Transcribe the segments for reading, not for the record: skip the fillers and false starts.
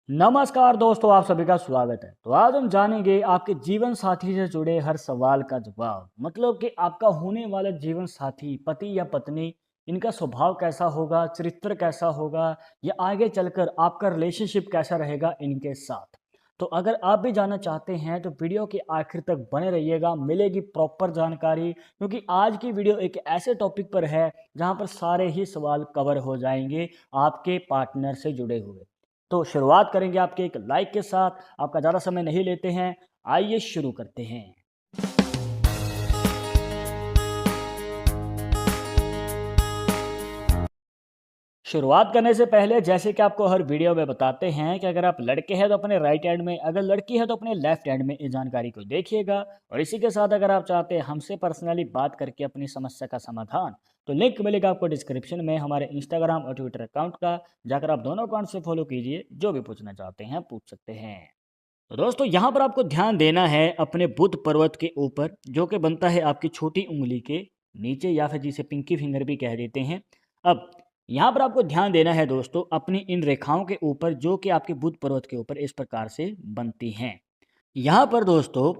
नमस्कार दोस्तों, आप सभी का स्वागत है। तो आज हम जानेंगे आपके जीवन साथी से जुड़े हर सवाल का जवाब। मतलब कि आपका होने वाला जीवन साथी, पति या पत्नी, इनका स्वभाव कैसा होगा, चरित्र कैसा होगा, या आगे चलकर आपका रिलेशनशिप कैसा रहेगा इनके साथ। तो अगर आप भी जानना चाहते हैं तो वीडियो के आखिर तक बने रहिएगा, मिलेगी प्रॉपर जानकारी। क्योंकि आज की वीडियो एक ऐसे टॉपिक पर है जहां पर सारे ही सवाल कवर हो जाएंगे आपके पार्टनर से जुड़े हुए। तो शुरुआत करेंगे आपके एक लाइक के साथ। आपका ज़्यादा समय नहीं लेते हैं, आइए शुरू करते हैं। शुरुआत करने से पहले जैसे कि आपको हर वीडियो में बताते हैं कि अगर आप लड़के हैं तो अपने राइट हैंड में, अगर लड़की है तो अपने लेफ्ट हैंड में इस जानकारी को देखिएगा। और इसी के साथ अगर आप चाहते हैं हमसे पर्सनली बात करके अपनी समस्या का समाधान, तो लिंक मिलेगा आपको डिस्क्रिप्शन में हमारे इंस्टाग्राम और ट्विटर अकाउंट का। जाकर आप दोनों अकाउंट से फॉलो कीजिए, जो भी पूछना चाहते हैं पूछ सकते हैं। तो दोस्तों यहाँ पर आपको ध्यान देना है अपने बुध पर्वत के ऊपर, जो कि बनता है आपकी छोटी उंगली के नीचे, या फिर जिसे पिंकी फिंगर भी कह देते हैं। अब यहाँ पर आपको ध्यान देना है दोस्तों अपनी इन रेखाओं के ऊपर, जो कि आपके बुध पर्वत के ऊपर इस प्रकार से बनती हैं। यहाँ पर दोस्तों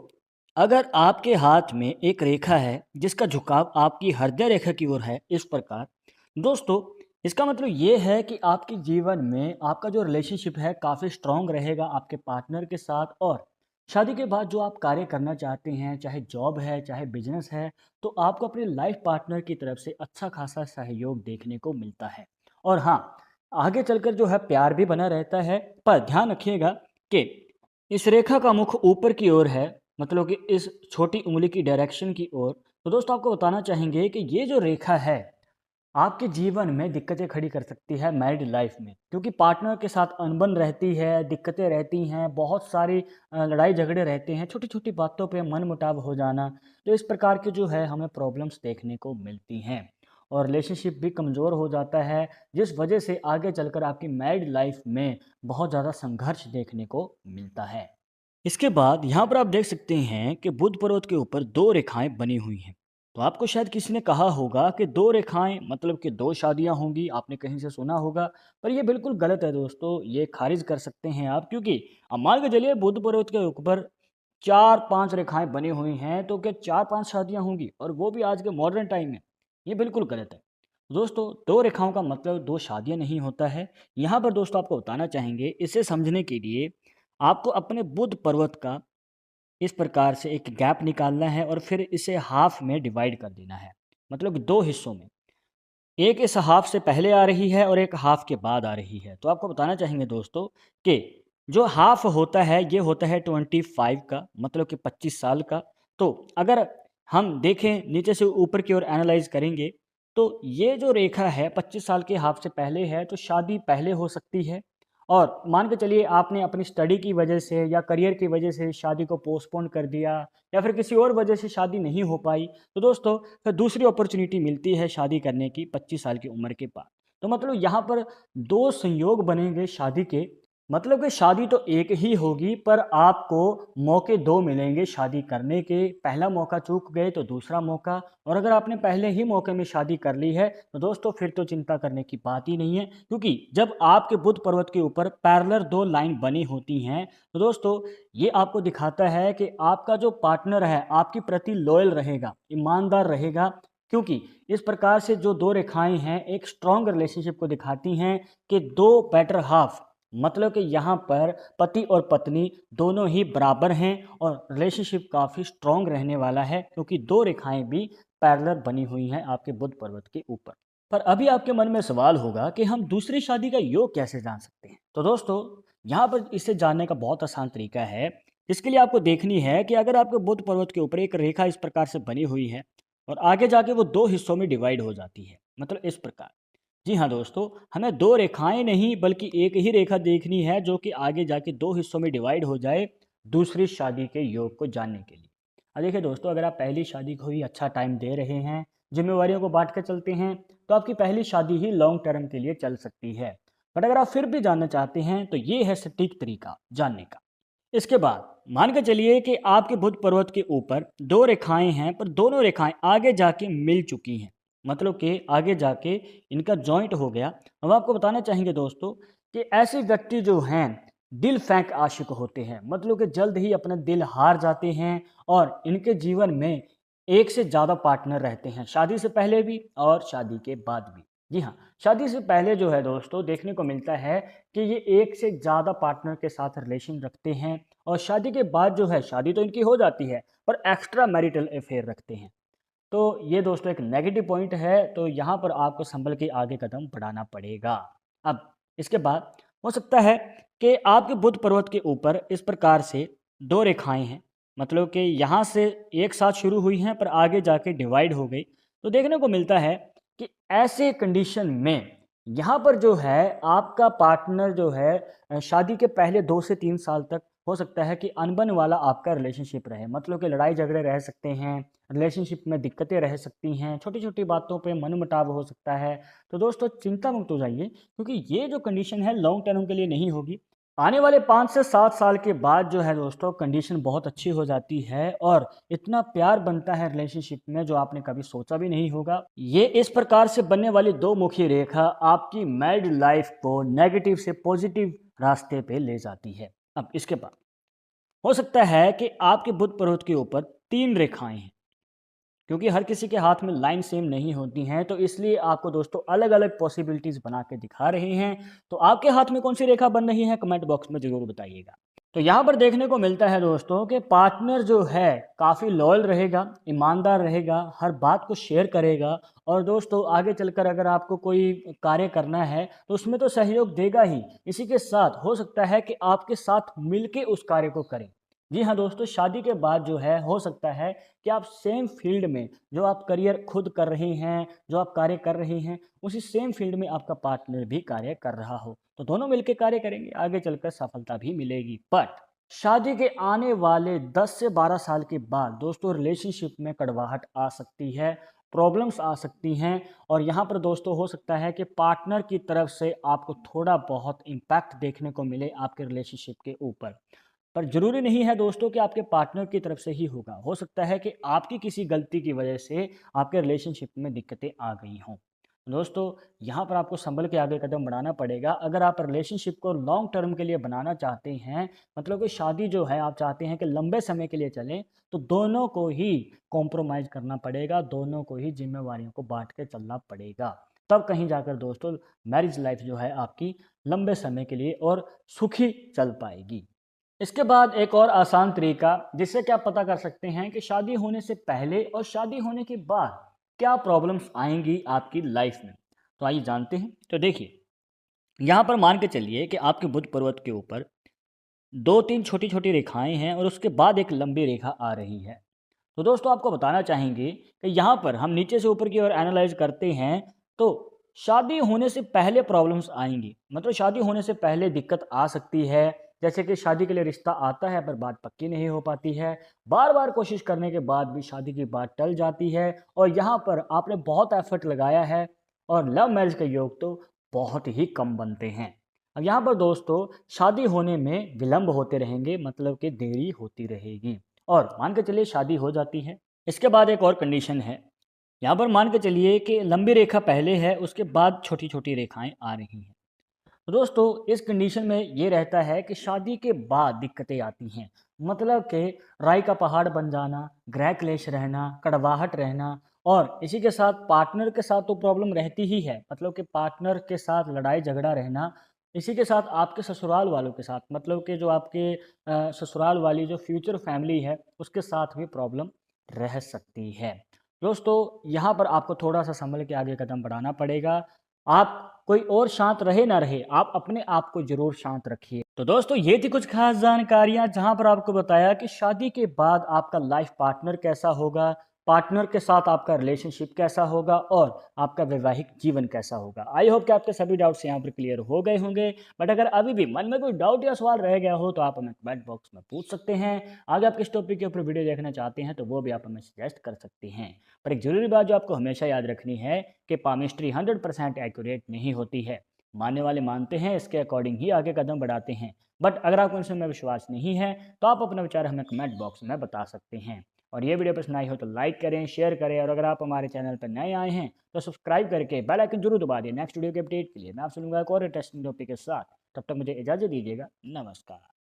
अगर आपके हाथ में एक रेखा है जिसका झुकाव आपकी हृदय रेखा की ओर है इस प्रकार, दोस्तों इसका मतलब ये है कि आपके जीवन में आपका जो रिलेशनशिप है काफ़ी स्ट्रांग रहेगा आपके पार्टनर के साथ। और शादी के बाद जो आप कार्य करना चाहते हैं, चाहे जॉब है चाहे बिजनेस है, तो आपको अपने लाइफ पार्टनर की तरफ से अच्छा खासा सहयोग देखने को मिलता है। और हाँ, आगे चलकर जो है प्यार भी बना रहता है। पर ध्यान रखिएगा कि इस रेखा का मुख ऊपर की ओर है, मतलब कि इस छोटी उंगली की डायरेक्शन की ओर। तो दोस्तों आपको बताना चाहेंगे कि ये जो रेखा है आपके जीवन में दिक्कतें खड़ी कर सकती है मैरिड लाइफ में, क्योंकि पार्टनर के साथ अनबन रहती है, दिक्कतें रहती हैं, बहुत सारी लड़ाई झगड़े रहते हैं, छोटी छोटी बातों पे मनमुटाव हो जाना। तो इस प्रकार की जो है हमें प्रॉब्लम्स देखने को मिलती हैं और रिलेशनशिप भी कमज़ोर हो जाता है, जिस वजह से आगे चलकर आपकी मैरिड लाइफ में बहुत ज़्यादा संघर्ष देखने को मिलता है। इसके बाद यहाँ पर आप देख सकते हैं कि बुध पर्वत के ऊपर दो रेखाएं बनी हुई हैं। तो आपको शायद किसी ने कहा होगा कि दो रेखाएं मतलब कि दो शादियां होंगी, आपने कहीं से सुना होगा। पर ये बिल्कुल गलत है दोस्तों, ये खारिज कर सकते हैं आप। क्योंकि अब मान के चलिए बुध पर्वत के ऊपर चार पांच रेखाएं बनी हुई हैं, तो क्या चार पांच शादियां होंगी, और वो भी आज के मॉडर्न टाइम में? ये बिल्कुल गलत है दोस्तों। दो रेखाओं का मतलब दो शादियां नहीं होता है। यहाँ पर दोस्तों आपको बताना चाहेंगे, इसे समझने के लिए आपको अपने बुध पर्वत का इस प्रकार से एक गैप निकालना है और फिर इसे हाफ में डिवाइड कर देना है, मतलब कि दो हिस्सों में। एक इस हाफ से पहले आ रही है और एक हाफ के बाद आ रही है। तो आपको बताना चाहेंगे दोस्तों कि जो हाफ होता है ये होता है 25 का, मतलब कि 25 साल का। तो अगर हम देखें नीचे से ऊपर की ओर एनालाइज करेंगे, तो ये जो रेखा है 25 साल के हाफ से पहले है, तो शादी पहले हो सकती है। और मान के चलिए आपने अपनी स्टडी की वजह से या करियर की वजह से शादी को पोस्टपोन कर दिया, या फिर किसी और वजह से शादी नहीं हो पाई, तो दोस्तों फिर दूसरी अपॉर्चुनिटी मिलती है शादी करने की 25 साल की उम्र के बाद। तो मतलब यहाँ पर दो संयोग बनेंगे शादी के, मतलब कि शादी तो एक ही होगी पर आपको मौके दो मिलेंगे शादी करने के। पहला मौका चूक गए तो दूसरा मौका, और अगर आपने पहले ही मौके में शादी कर ली है तो दोस्तों फिर तो चिंता करने की बात ही नहीं है। क्योंकि जब आपके बुध पर्वत के ऊपर पैरेलल दो लाइन बनी होती हैं, तो दोस्तों ये आपको दिखाता है कि आपका जो पार्टनर है आपके प्रति लॉयल रहेगा, ईमानदार रहेगा। क्योंकि इस प्रकार से जो दो रेखाएं हैं एक स्ट्रॉन्ग रिलेशनशिप को दिखाती हैं कि दो बेटर हाफ, मतलब कि यहाँ पर पति और पत्नी दोनों ही बराबर हैं और रिलेशनशिप काफ़ी स्ट्रॉन्ग रहने वाला है, क्योंकि दो रेखाएं भी पैरेलल बनी हुई हैं आपके बुध पर्वत के ऊपर। पर अभी आपके मन में सवाल होगा कि हम दूसरी शादी का योग कैसे जान सकते हैं। तो दोस्तों यहाँ पर इसे जानने का बहुत आसान तरीका है। इसके लिए आपको देखनी है कि अगर आपके बुध पर्वत के ऊपर एक रेखा इस प्रकार से बनी हुई है और आगे जाके वो दो हिस्सों में डिवाइड हो जाती है, मतलब इस प्रकार। जी हाँ दोस्तों, हमें दो रेखाएं नहीं बल्कि एक ही रेखा देखनी है जो कि आगे जाके दो हिस्सों में डिवाइड हो जाए दूसरी शादी के योग को जानने के लिए। अब देखिए दोस्तों, अगर आप पहली शादी को ही अच्छा टाइम दे रहे हैं, जिम्मेवारियों को बांट कर चलते हैं, तो आपकी पहली शादी ही लॉन्ग टर्म के लिए चल सकती है। बट अगर आप फिर भी जानना चाहते हैं तो ये है सटीक तरीका जानने का। इसके बाद मान के चलिए कि आपके बुध पर्वत के ऊपर दो रेखाएं हैं, पर दोनों रेखाएं आगे जाके मिल चुकी हैं, मतलब कि आगे जाके इनका जॉइंट हो गया। हम आपको बताना चाहेंगे दोस्तों कि ऐसे व्यक्ति जो हैं दिल फेंक आशिक होते हैं, मतलब कि जल्द ही अपना दिल हार जाते हैं और इनके जीवन में एक से ज़्यादा पार्टनर रहते हैं, शादी से पहले भी और शादी के बाद भी। जी हाँ, शादी से पहले जो है दोस्तों देखने को मिलता है कि ये एक से ज़्यादा पार्टनर के साथ रिलेशन रखते हैं और शादी के बाद जो है, शादी तो इनकी हो जाती है पर एक्स्ट्रा मैरिटल अफेयर रखते हैं। तो ये दोस्तों एक नेगेटिव पॉइंट है, तो यहाँ पर आपको संभल के आगे कदम बढ़ाना पड़ेगा। अब इसके बाद हो सकता है कि आपके बुध पर्वत के ऊपर इस प्रकार से 2 रेखाएँ हैं, मतलब कि यहाँ से एक साथ शुरू हुई हैं पर आगे जाके डिवाइड हो गई। तो देखने को मिलता है कि ऐसे कंडीशन में यहाँ पर जो है आपका पार्टनर जो है शादी के पहले 2 से 3 साल तक हो सकता है कि अनबन वाला आपका रिलेशनशिप रहे, मतलब कि लड़ाई झगड़े रह सकते हैं, रिलेशनशिप में दिक्कतें रह सकती हैं, छोटी-छोटी बातों पे मनमुटाव हो सकता है। तो दोस्तों चिंता मुक्त हो जाइए, क्योंकि ये जो कंडीशन है लॉन्ग टर्म के लिए नहीं होगी। आने वाले 5 से 7 साल के बाद जो है दोस्तों कंडीशन बहुत अच्छी हो जाती है और इतना प्यार बनता है रिलेशनशिप में जो आपने कभी सोचा भी नहीं होगा। ये इस प्रकार से बनने वाली 2 मुखी रेखा आपकी मैरिड लाइफ को नेगेटिव से पॉजिटिव रास्ते पे ले जाती है। अब इसके बाद हो सकता है कि आपके बुध पर्वत के ऊपर 3 रेखाएं हैं, क्योंकि हर किसी के हाथ में लाइन सेम नहीं होती हैं, तो इसलिए आपको दोस्तों अलग अलग पॉसिबिलिटीज़ बना के दिखा रहे हैं। तो आपके हाथ में कौन सी रेखा बन रही है कमेंट बॉक्स में ज़रूर बताइएगा। तो यहाँ पर देखने को मिलता है दोस्तों कि पार्टनर जो है काफ़ी लॉयल रहेगा, ईमानदार रहेगा, हर बात को शेयर करेगा और दोस्तों आगे चलकर अगर आपको कोई कार्य करना है तो उसमें तो सहयोग देगा ही। इसी के साथ हो सकता है कि आपके साथ मिलके उस कार्य को करें। जी हाँ दोस्तों, शादी के बाद जो है हो सकता है कि आप सेम फील्ड में जो आप करियर खुद कर रहे हैं, जो आप कार्य कर रहे हैं, उसी सेम फील्ड में आपका पार्टनर भी कार्य कर रहा हो। तो दोनों मिलकर कार्य करेंगे, आगे चलकर सफलता भी मिलेगी। बट शादी के आने वाले 10 से 12 साल के बाद दोस्तों रिलेशनशिप में कड़वाहट आ सकती है, प्रॉब्लम्स आ सकती हैं और यहाँ पर दोस्तों हो सकता है कि पार्टनर की तरफ से आपको थोड़ा बहुत इम्पैक्ट देखने को मिले आपके रिलेशनशिप के ऊपर। पर ज़रूरी नहीं है दोस्तों कि आपके पार्टनर की तरफ से ही होगा, हो सकता है कि आपकी किसी गलती की वजह से आपके रिलेशनशिप में दिक्कतें आ गई हों। दोस्तों यहाँ पर आपको संभल के आगे कदम बढ़ाना पड़ेगा। अगर आप रिलेशनशिप को लॉन्ग टर्म के लिए बनाना चाहते हैं, मतलब कि शादी जो है आप चाहते हैं कि लंबे समय के लिए चले, तो दोनों को ही कॉम्प्रोमाइज़ करना पड़ेगा, दोनों को ही जिम्मेवारियों को बांट के चलना पड़ेगा। तब कहीं जाकर दोस्तों मैरिज लाइफ जो है आपकी लंबे समय के लिए और सुखी चल पाएगी। इसके बाद एक और आसान तरीका जिससे कि आप पता कर सकते हैं कि शादी होने से पहले और शादी होने के बाद क्या प्रॉब्लम्स आएंगी आपकी लाइफ में। तो आइए जानते हैं। तो देखिए, यहाँ पर मान के चलिए कि आपके बुध पर्वत के ऊपर 2-3 छोटी-छोटी रेखाएं हैं और उसके बाद एक लंबी रेखा आ रही है। तो दोस्तों आपको बताना चाहेंगे कि यहाँ पर हम नीचे से ऊपर की ओर एनालाइज करते हैं तो शादी होने से पहले प्रॉब्लम्स आएंगी, मतलब शादी होने से पहले दिक्कत आ सकती है। जैसे कि शादी के लिए रिश्ता आता है पर बात पक्की नहीं हो पाती है, बार बार कोशिश करने के बाद भी शादी की बात टल जाती है और यहाँ पर आपने बहुत एफर्ट लगाया है और लव मैरिज के योग तो बहुत ही कम बनते हैं। अब यहाँ पर दोस्तों शादी होने में विलंब होते रहेंगे, मतलब कि देरी होती रहेगी और मान के चलिए शादी हो जाती है। इसके बाद एक और कंडीशन है, यहाँ पर मान के चलिए कि लंबी रेखा पहले है, उसके बाद छोटी छोटी रेखाएं आ रही हैं। तो दोस्तों इस कंडीशन में ये रहता है कि शादी के बाद दिक्कतें आती हैं, मतलब कि राई का पहाड़ बन जाना, गृह क्लेश रहना, कड़वाहट रहना और इसी के साथ पार्टनर के साथ तो प्रॉब्लम रहती ही है, मतलब कि पार्टनर के साथ लड़ाई झगड़ा रहना। इसी के साथ आपके ससुराल वालों के साथ, मतलब कि जो आपके ससुराल वाली जो फ्यूचर फैमिली है उसके साथ भी प्रॉब्लम रह सकती है। दोस्तों यहाँ पर आपको थोड़ा सा संभल के आगे कदम बढ़ाना पड़ेगा। आप कोई और शांत रहे ना रहे, आप अपने आप को जरूर शांत रखिए। तो दोस्तों ये थी कुछ खास जानकारियां जहां पर आपको बताया कि शादी के बाद आपका लाइफ पार्टनर कैसा होगा, पार्टनर के साथ आपका रिलेशनशिप कैसा होगा और आपका वैवाहिक जीवन कैसा होगा। आई होप कि आपके सभी डाउट्स यहाँ पर क्लियर हो गए होंगे। बट अगर अभी भी मन में कोई डाउट या सवाल रह गया हो तो आप हमें कमेंट बॉक्स में पूछ सकते हैं। आगे आप किस टॉपिक के ऊपर वीडियो देखना चाहते हैं तो वो भी आप हमें सजेस्ट कर सकते हैं। पर एक जरूरी बात जो आपको हमेशा याद रखनी है कि पामिस्ट्री 100% एक्यूरेट नहीं होती है। मानने वाले मानते हैं, इसके अकॉर्डिंग ही आगे कदम बढ़ाते हैं। बट अगर आपको इसमें विश्वास नहीं है तो आप अपना विचार हमें कमेंट बॉक्स में बता सकते हैं। और ये वीडियो पसंद आई हो तो लाइक करें, शेयर करें, और अगर आप हमारे चैनल पर नए आए हैं तो सब्सक्राइब करके बेल आइकन जरूर दबा दें। नेक्स्ट वीडियो के अपडेट के लिए मैं आपसे मिलूंगा एक और इंटरेस्टिंग टॉपिक के साथ। तब तक मुझे इजाज़त दीजिएगा। नमस्कार।